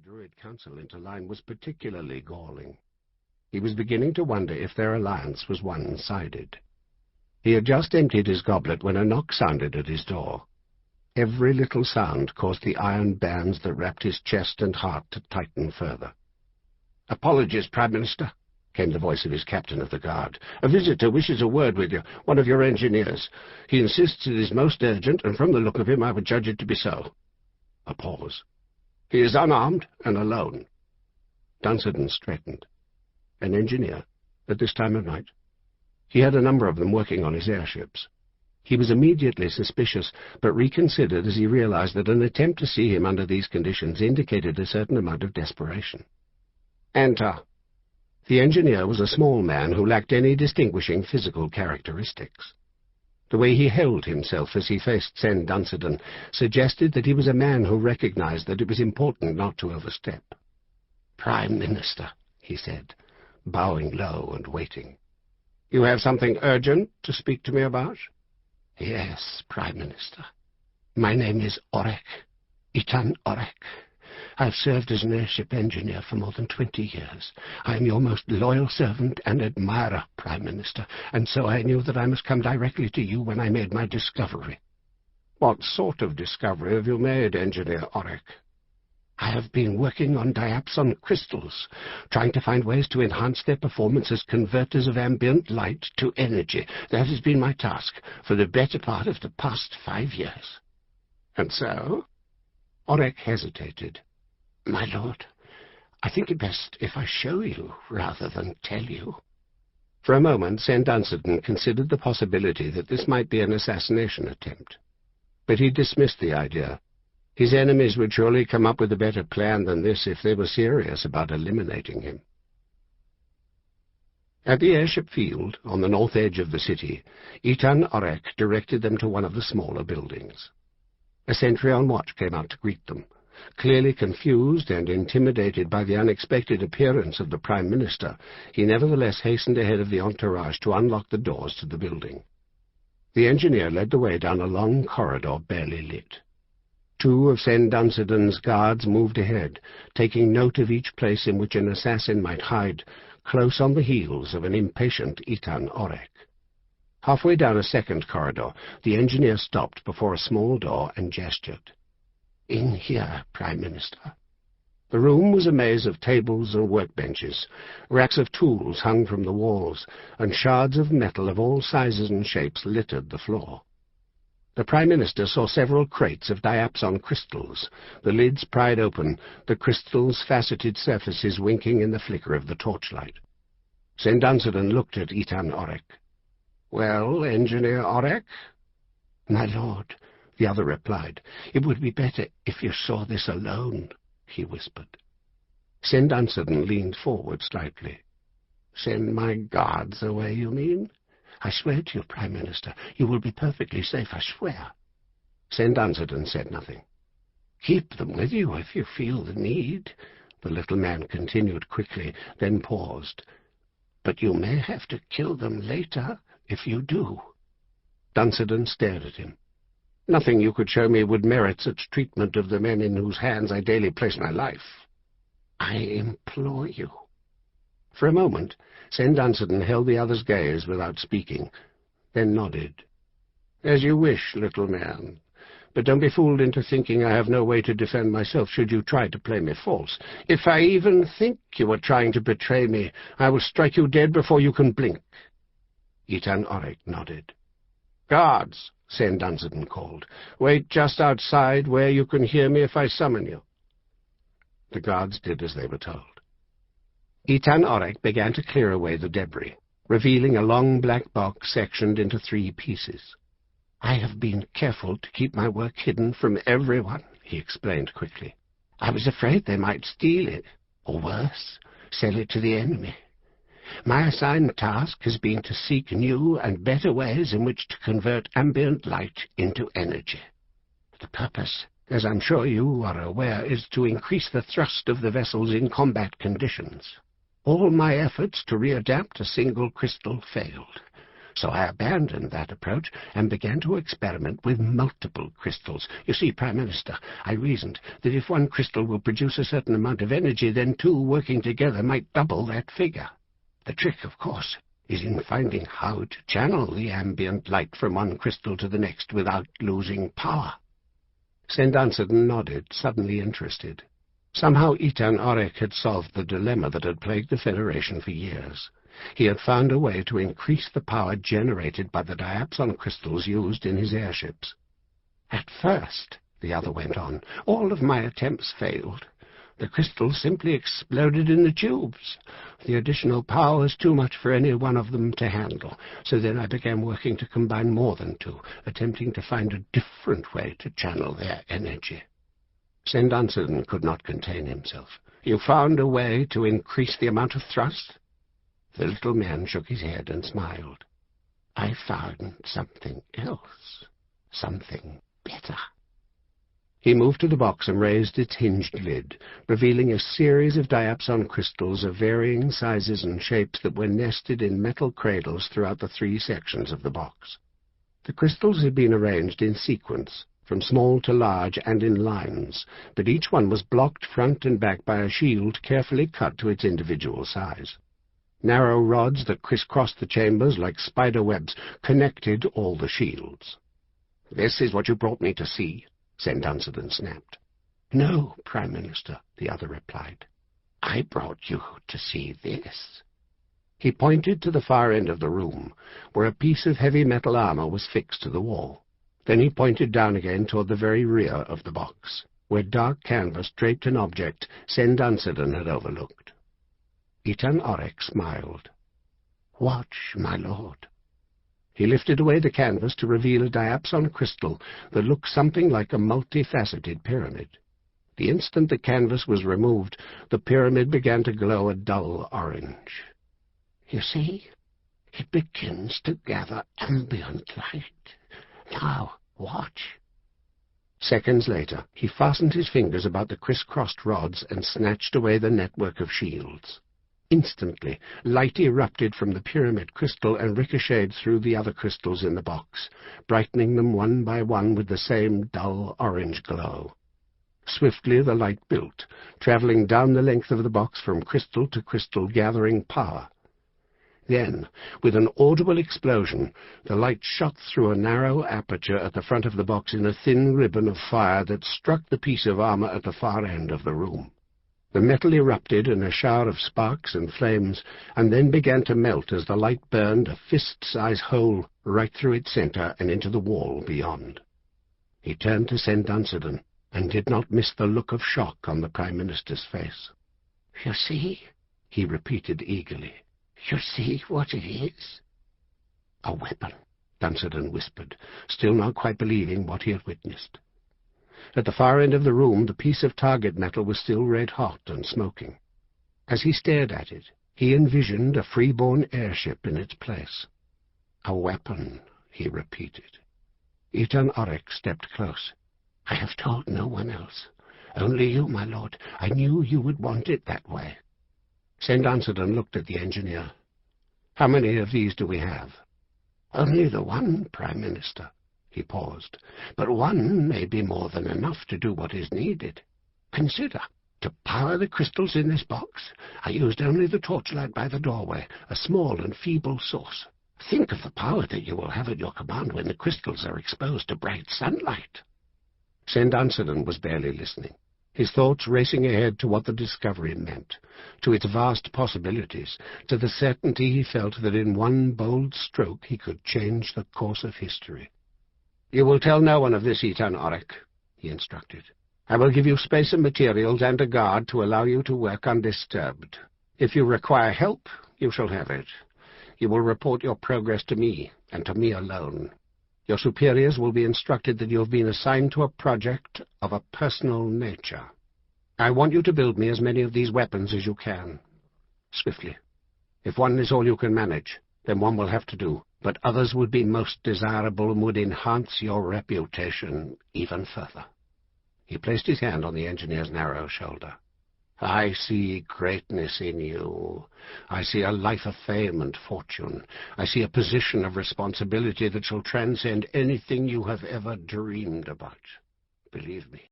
Druid Council into line was particularly galling. He was beginning to wonder if their alliance was one-sided. He had just emptied his goblet when a knock sounded at his door. Every little sound caused the iron bands that wrapped his chest and heart to tighten further. "Apologies, Prime Minister," came the voice of his captain of the guard. "A visitor wishes a word with you, one of your engineers. He insists it is most urgent, and from the look of him I would judge it to be so." A pause. "He is unarmed and alone." Dunstan straightened. An engineer, at this time of night? He had a number of them working on his airships. He was immediately suspicious, but reconsidered as he realized that an attempt to see him under these conditions indicated a certain amount of desperation. "Enter." The engineer was a small man who lacked any distinguishing physical characteristics. The way he held himself as he faced Sen Dunstan suggested that he was a man who recognized that it was important not to overstep. "Prime Minister," he said, bowing low and waiting. "You have something urgent to speak to me about?" "Yes, Prime Minister. My name is Orek, Itan Orek. I have served as an airship engineer for more than 20 years. I am your most loyal servant and admirer, Prime Minister, and so I knew that I must come directly to you when I made my discovery." "What sort of discovery have you made, Engineer Orek?" "I have been working on diapson crystals, trying to find ways to enhance their performance as converters of ambient light to energy. That has been my task for the better part of the past 5 years." "And so?" Orek hesitated. "My lord, I think it best if I show you rather than tell you." For a moment, Sen Dunstan considered the possibility that this might be an assassination attempt. But he dismissed the idea. His enemies would surely come up with a better plan than this if they were serious about eliminating him. At the airship field, on the north edge of the city, Itan Orek directed them to one of the smaller buildings. A sentry on watch came out to greet them. Clearly confused and intimidated by the unexpected appearance of the Prime Minister, he nevertheless hastened ahead of the entourage to unlock the doors to the building. The engineer led the way down a long corridor barely lit. 2 of Sen Dunstan's guards moved ahead, taking note of each place in which an assassin might hide, close on the heels of an impatient Itan Orek. Halfway down a second corridor, the engineer stopped before a small door and gestured. "In here, Prime Minister." The room was a maze of tables and workbenches, racks of tools hung from the walls, and shards of metal of all sizes and shapes littered the floor. The Prime Minister saw several crates of diapson crystals, the lids pried open, the crystals' faceted surfaces winking in the flicker of the torchlight. Sen Dunstan looked at Itan Orek. "Well, Engineer Orek?" "My lord," the other replied, "it would be better if you saw this alone," he whispered. Sen Dunstan leaned forward slightly. "Send my guards away, you mean?" "I swear to you, Prime Minister, you will be perfectly safe, I swear." Sen Dunstan said nothing. "Keep them with you if you feel the need," the little man continued quickly, then paused. "But you may have to kill them later if you do." Dunstan stared at him. "Nothing you could show me would merit such treatment of the men in whose hands I daily place my life." "I implore you." For a moment, Sen Dunstan held the other's gaze without speaking, then nodded. "As you wish, little man. But don't be fooled into thinking I have no way to defend myself should you try to play me false. If I even think you are trying to betray me, I will strike you dead before you can blink." Itan Orek nodded. "Guards," Sen Dunstan called. "Wait just outside where you can hear me if I summon you." The guards did as they were told. Itan Orek began to clear away the debris, revealing a long black box sectioned into 3 pieces. "I have been careful to keep my work hidden from everyone," he explained quickly. "I was afraid they might steal it, or worse, sell it to the enemy. My assigned task has been to seek new and better ways in which to convert ambient light into energy. The purpose, as I'm sure you are aware, is to increase the thrust of the vessels in combat conditions. All my efforts to readapt a single crystal failed. So I abandoned that approach and began to experiment with multiple crystals. You see, Prime Minister, I reasoned that if one crystal will produce a certain amount of energy, then two working together might double that figure. The trick, of course, is in finding how to channel the ambient light from one crystal to the next without losing power. St. Dunstan nodded, suddenly interested. Somehow Itan Orek had solved the dilemma that had plagued the Federation for years. He had found a way to increase the power generated by the diapson crystals used in his airships. At first, the other went on, all of my attempts failed. The crystals simply exploded in the tubes. The additional power was too much for any one of them to handle, so then I began working to combine more than two, attempting to find a different way to channel their energy. St. Dunstan could not contain himself. You found a way to increase the amount of thrust? The little man shook his head and smiled. I found something else, something better. He moved to the box and raised its hinged lid, revealing a series of diapson crystals of varying sizes and shapes that were nested in metal cradles throughout the 3 sections of the box. The crystals had been arranged in sequence, from small to large and in lines, but each one was blocked front and back by a shield carefully cut to its individual size. Narrow rods that crisscrossed the chambers like spider webs connected all the shields. "This is what you brought me to see," St. Dunstan snapped. "No, Prime Minister," the other replied. "I brought you to see this." He pointed to the far end of the room, where a piece of heavy metal armor was fixed to the wall. Then he pointed down again toward the very rear of the box, where dark canvas draped an object St. Dunstan had overlooked. Itan Orek smiled. "Watch, my lord." He lifted away the canvas to reveal a diapson crystal that looked something like a multifaceted pyramid. The instant the canvas was removed, the pyramid began to glow a dull orange. "You see, it begins to gather ambient light. Now, watch." Seconds later, he fastened his fingers about the criss-crossed rods and snatched away the network of shields. Instantly, light erupted from the pyramid crystal and ricocheted through the other crystals in the box, brightening them one by one with the same dull orange glow. Swiftly the light built, traveling down the length of the box from crystal to crystal, gathering power. Then, with an audible explosion, the light shot through a narrow aperture at the front of the box in a thin ribbon of fire that struck the piece of armor at the far end of the room. The metal erupted in a shower of sparks and flames, and then began to melt as the light burned a fist-size hole right through its center and into the wall beyond. He turned to St. Dunstan and did not miss the look of shock on the Prime Minister's face. "You see?" he repeated eagerly. "You see what it is?" "A weapon," Dunstan whispered, still not quite believing what he had witnessed. At the far end of the room, the piece of target metal was still red-hot and smoking. As he stared at it, he envisioned a freeborn airship in its place. "A weapon," he repeated. Itan Orek stepped close. "I have told no one else. Only you, my lord. I knew you would want it that way." St. Dunstan looked at the engineer. "How many of these do we have?" "Only the one, Prime Minister." He paused. "But one may be more than enough to do what is needed. Consider, to power the crystals in this box, I used only the torchlight by the doorway, a small and feeble source. Think of the power that you will have at your command when the crystals are exposed to bright sunlight." St. Dunstan was barely listening, his thoughts racing ahead to what the discovery meant, to its vast possibilities, to the certainty he felt that in one bold stroke he could change the course of history. "You will tell no one of this, Itan Orek," he instructed. "I will give you space and materials and a guard to allow you to work undisturbed. If you require help, you shall have it. You will report your progress to me, and to me alone. Your superiors will be instructed that you have been assigned to a project of a personal nature. I want you to build me as many of these weapons as you can. Swiftly. If one is all you can manage, then one will have to do, but others would be most desirable and would enhance your reputation even further." He placed his hand on the engineer's narrow shoulder. I see greatness in you. I see a life of fame and fortune. I see a position of responsibility that shall transcend anything you have ever dreamed about. Believe me.